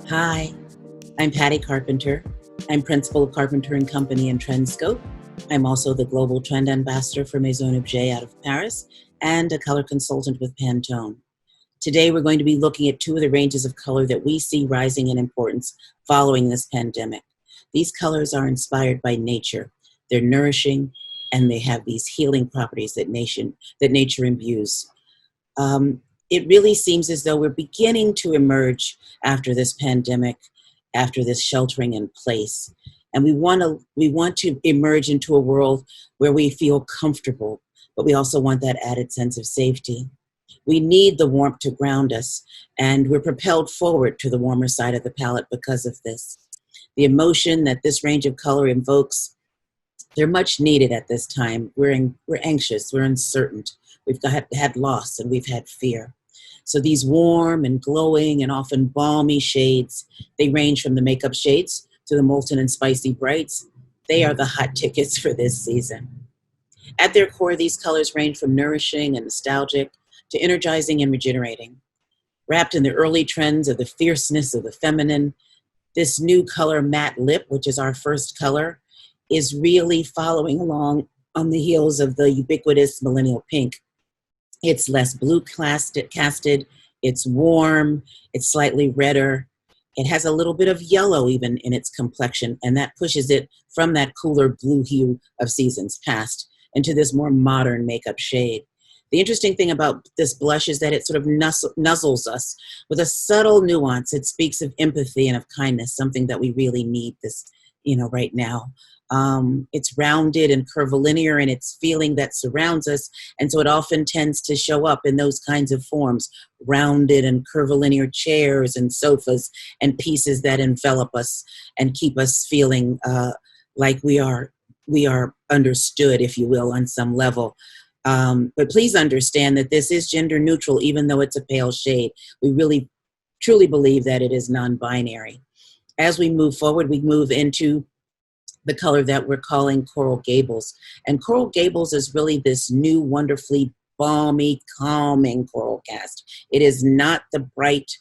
Hi, I'm Patti Carpenter. I'm principal of Carpenter and Company in Trendscope. I'm also the global trend ambassador for Maison Objet out of Paris and a color consultant with Pantone. Today, we're going to be looking at two of the ranges of color that we see rising in importance following this pandemic. These colors are inspired by nature. They're nourishing, and they have these healing properties that nature imbues. It really seems as though we're beginning to emerge after this pandemic, after this sheltering in place. And we want to emerge into a world where we feel comfortable, but we also want that added sense of safety. We need the warmth to ground us, and we're propelled forward to the warmer side of the palette because of this. The emotion that this range of color invokes, they're much needed at this time. We're anxious, we're uncertain, had loss, and we've had fear. So these warm and glowing and often balmy shades, they range from the makeup shades to the molten and spicy brights. They are the hot tickets for this season. At their core, these colors range from nourishing and nostalgic to energizing and regenerating. Wrapped in the early trends of the fierceness of the feminine, this new color, matte lip, which is our first color, is really following along on the heels of the ubiquitous millennial pink. It's less blue casted, it's warm, it's slightly redder. It has a little bit of yellow even in its complexion, and that pushes it from that cooler blue hue of seasons past into this more modern makeup shade. The interesting thing about this blush is that it sort of nuzzles us with a subtle nuance. It speaks of empathy and of kindness, something that we really need right now. It's rounded and curvilinear in its feeling that surrounds us, and so it often tends to show up in those kinds of forms, rounded and curvilinear chairs and sofas and pieces that envelop us and keep us feeling like we are understood, if you will, on some level. But please understand that this is gender neutral, even though it's a pale shade. We really, truly believe that it is non-binary. As we move forward, we move into the color that we're calling Coral Gables. And Coral Gables is really this new, wonderfully balmy, calming coral cast. It is not the bright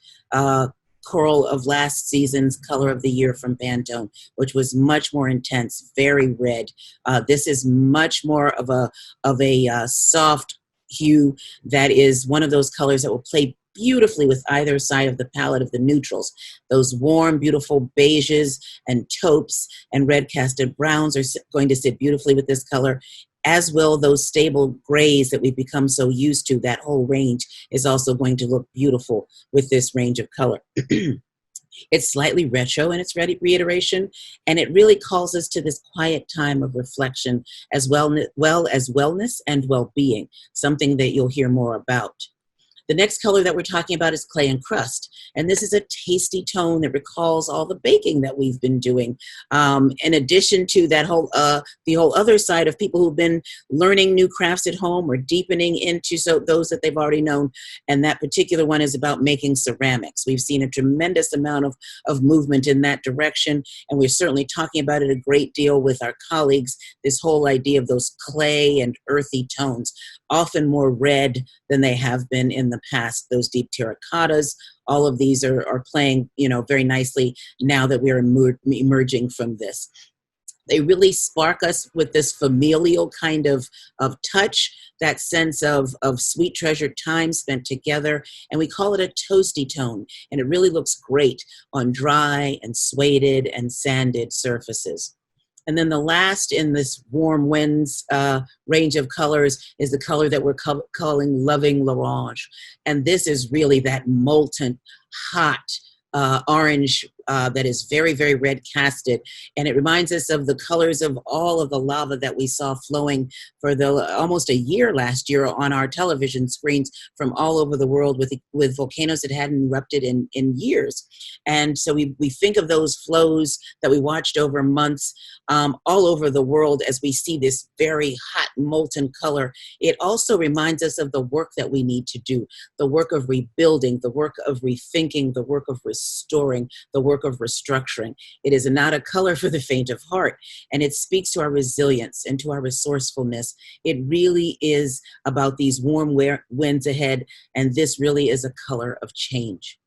coral of last season's color of the year from Pantone, which was much more intense, very red. This is much more of a soft hue that is one of those colors that will play beautifully with either side of the palette of the neutrals. Those warm, beautiful beiges and taupes and red casted browns are going to sit beautifully with this color, as will those stable grays that we've become so used to. That whole range is also going to look beautiful with this range of color. It's slightly retro in its reiteration, and it really calls us to this quiet time of reflection as well as wellness and well-being, something that you'll hear more about. The next color that we're talking about is Clay and Crust. And this is a tasty tone that recalls all the baking that we've been doing. In addition to that the whole other side of people who've been learning new crafts at home or deepening into those that they've already known. And that particular one is about making ceramics. We've seen a tremendous amount of movement in that direction. And we're certainly talking about it a great deal with our colleagues, this whole idea of those clay and earthy tones, often more red than they have been in the past. Those deep terracottas, all of these are playing, very nicely now that we're emerging from this. They really spark us with this familial kind of touch, that sense of sweet treasured time spent together. And we call it a toasty tone. And it really looks great on dry and suede and sanded surfaces. And then the last in this warm winds range of colors is the color that we're calling Loving L'Orange. And this is really that molten, hot orange that is very, very red casted. And it reminds us of the colors of all of the lava that we saw flowing for almost a year last year on our television screens from all over the world with volcanoes that hadn't erupted in years. And so we think of those flows that we watched over months all over the world as we see this very hot molten color. It also reminds us of the work that we need to do, the work of rebuilding, the work of rethinking, the work of restoring, the work of restructuring. It is not a color for the faint of heart, and it speaks to our resilience and to our resourcefulness. It really is about these warm winds ahead, and this really is a color of change.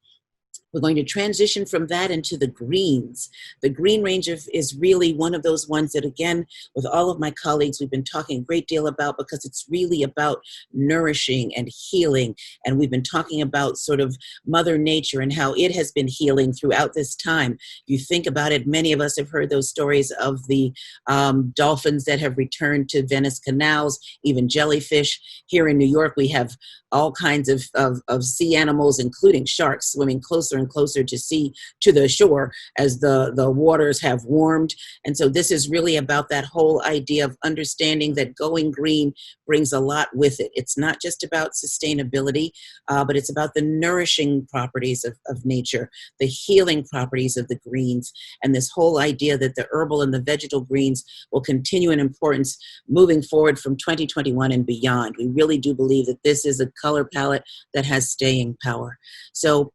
We're going to transition from that into the greens. The green range is really one of those ones that, again, with all of my colleagues, we've been talking a great deal about, because it's really about nourishing and healing. And we've been talking about sort of Mother Nature and how it has been healing throughout this time. You think about it, many of us have heard those stories of the dolphins that have returned to Venice canals, even jellyfish. Here in New York, we have all kinds of sea animals, including sharks, swimming closer and closer to the shore as the waters have warmed. And so this is really about that whole idea of understanding that going green brings a lot with it. It's not just about sustainability, but it's about the nourishing properties of nature, the healing properties of the greens, and this whole idea that the herbal and the vegetal greens will continue in importance moving forward from 2021 and beyond. We really do believe that this is a color palette that has staying power. So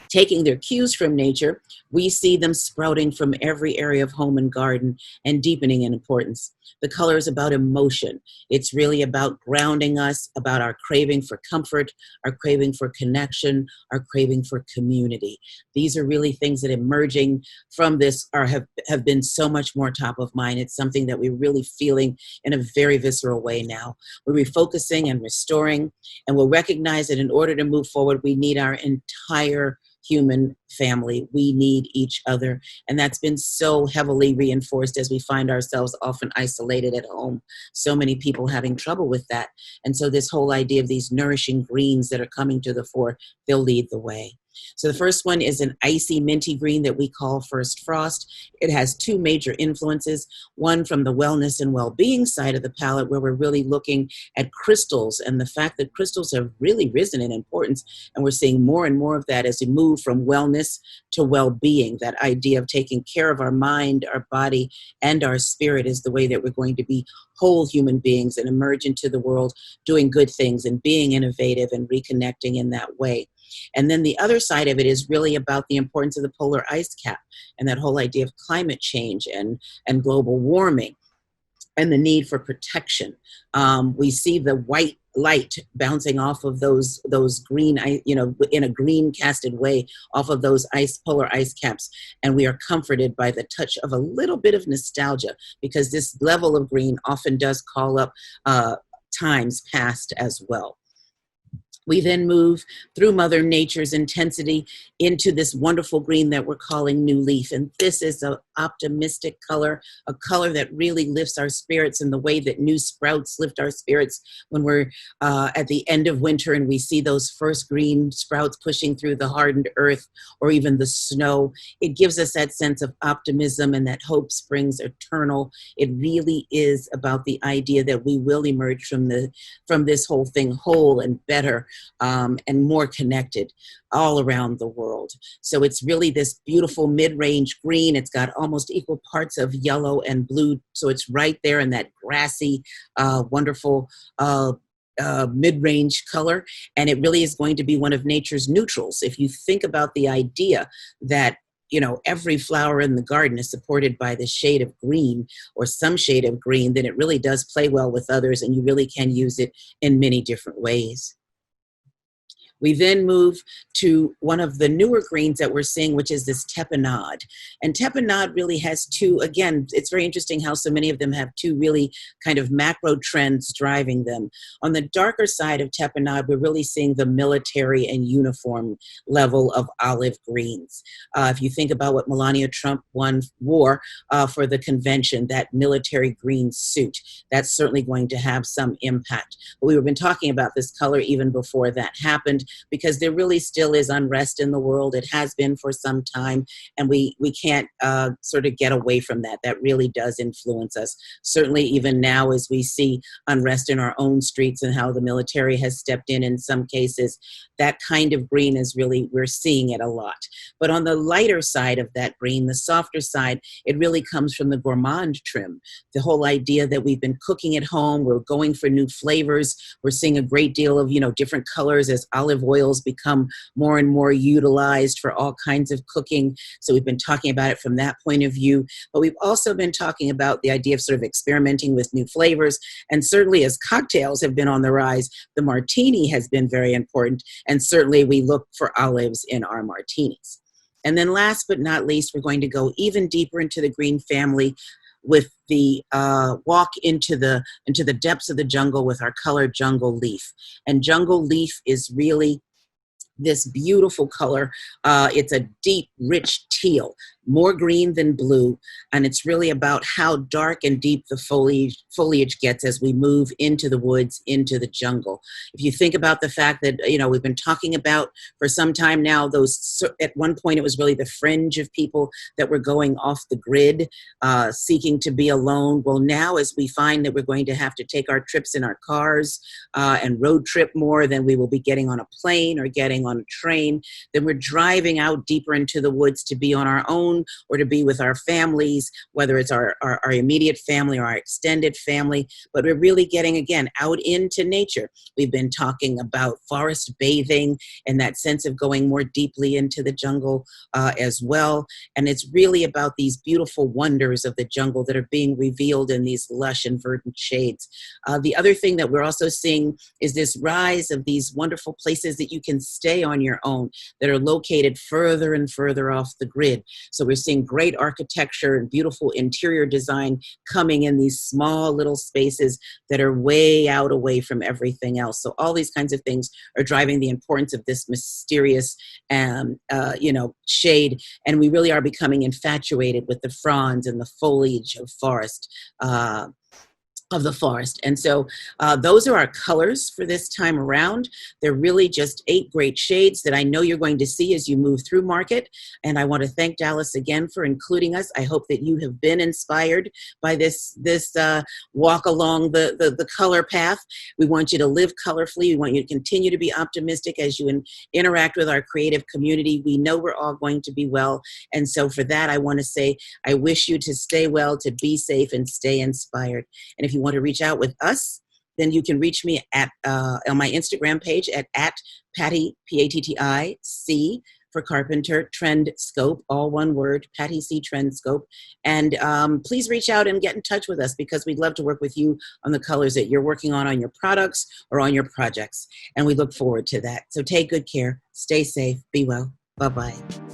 taking their cues from nature, we see them sprouting from every area of home and garden and deepening in importance. The color is about emotion. It's really about grounding us, about our craving for comfort, our craving for connection, our craving for community. These are really things that emerging from this have been so much more top of mind. It's something that we're really feeling in a very visceral way now. We're refocusing and restoring, and we'll recognize that in order to move forward, we need our entire human family. We need each other. And that's been so heavily reinforced as we find ourselves often isolated at home. So many people having trouble with that. And so this whole idea of these nourishing greens that are coming to the fore, they'll lead the way. So the first one is an icy minty green that we call First Frost. It has two major influences, one from the wellness and well-being side of the palette, where we're really looking at crystals and the fact that crystals have really risen in importance. And we're seeing more and more of that as we move from wellness to well-being. That idea of taking care of our mind, our body, and our spirit is the way that we're going to be whole human beings and emerge into the world doing good things and being innovative and reconnecting in that way. And then the other side of it is really about the importance of the polar ice cap and that whole idea of climate change and global warming and the need for protection. We see the white light bouncing off of those green, in a green casted way off of those polar ice caps. And we are comforted by the touch of a little bit of nostalgia, because this level of green often does call up times past as well. We then move through Mother Nature's intensity into this wonderful green that we're calling New Leaf. And this is an optimistic color, a color that really lifts our spirits in the way that new sprouts lift our spirits when we're at the end of winter and we see those first green sprouts pushing through the hardened earth or even the snow. It gives us that sense of optimism and that hope springs eternal. It really is about the idea that we will emerge from this whole thing whole and better, and more connected all around the world. So it's really this beautiful mid-range green. It's got almost equal parts of yellow and blue. So it's right there in that grassy, wonderful mid-range color. And it really is going to be one of nature's neutrals. If you think about the idea that every flower in the garden is supported by the shade of green or some shade of green, then it really does play well with others, and you really can use it in many different ways. We then move to one of the newer greens that we're seeing, which is this tapenade. And tapenade really has two, again, it's very interesting how so many of them have two really kind of macro trends driving them. On the darker side of tapenade, we're really seeing the military and uniform level of olive greens. If you think about what Melania Trump wore for the convention, that military green suit, that's certainly going to have some impact. But we've been talking about this color even before that happened, because there really still is unrest in the world. It has been for some time, and we can't sort of get away from that. That really does influence us. Certainly even now as we see unrest in our own streets and how the military has stepped in some cases, that kind of green is really, we're seeing it a lot. But on the lighter side of that green, the softer side, it really comes from the gourmand trim. The whole idea that we've been cooking at home, we're going for new flavors. We're seeing a great deal of, different colors as olive olive oils become more and more utilized for all kinds of cooking. So we've been talking about it from that point of view. But we've also been talking about the idea of sort of experimenting with new flavors. And certainly as cocktails have been on the rise, the martini has been very important. And certainly we look for olives in our martinis. And then last but not least, we're going to go even deeper into the green family with the walk into the depths of the jungle with our color jungle leaf. And jungle leaf is really this beautiful color. It's a deep, rich teal, more green than blue. And it's really about how dark and deep the foliage gets as we move into the woods, into the jungle. If you think about the fact that, we've been talking about for some time now, at one point it was really the fringe of people that were going off the grid, seeking to be alone. Well, now as we find that we're going to have to take our trips in our cars and road trip more than we will be getting on a plane or getting on a train, then we're driving out deeper into the woods to be on our own or to be with our families, whether it's our immediate family or our extended family. But we're really getting, again, out into nature. We've been talking about forest bathing and that sense of going more deeply into the jungle as well. And it's really about these beautiful wonders of the jungle that are being revealed in these lush and verdant shades. The other thing that we're also seeing is this rise of these wonderful places that you can stay on your own that are located further and further off the grid. So we're seeing great architecture and beautiful interior design coming in these small little spaces that are way out away from everything else. So all these kinds of things are driving the importance of this mysterious shade. And we really are becoming infatuated with the fronds and the foliage of the forest. And so those are our colors for this time around. They're really just 8 great shades that I know you're going to see as you move through market. And I want to thank Dallas again for including us. I hope that you have been inspired by this walk along the color path. We want you to live colorfully. We want you to continue to be optimistic as you interact with our creative community. We know we're all going to be well. And so for that, I want to say, I wish you to stay well, to be safe, and stay inspired. And if you want to reach out with us, then you can reach me on my Instagram page at Patti, P-A-T-T-I-C for Carpenter, Trend Scope, all one word, Patti C Trend Scope. And please reach out and get in touch with us because we'd love to work with you on the colors that you're working on your products or on your projects. And we look forward to that. So take good care, stay safe, be well. Bye-bye.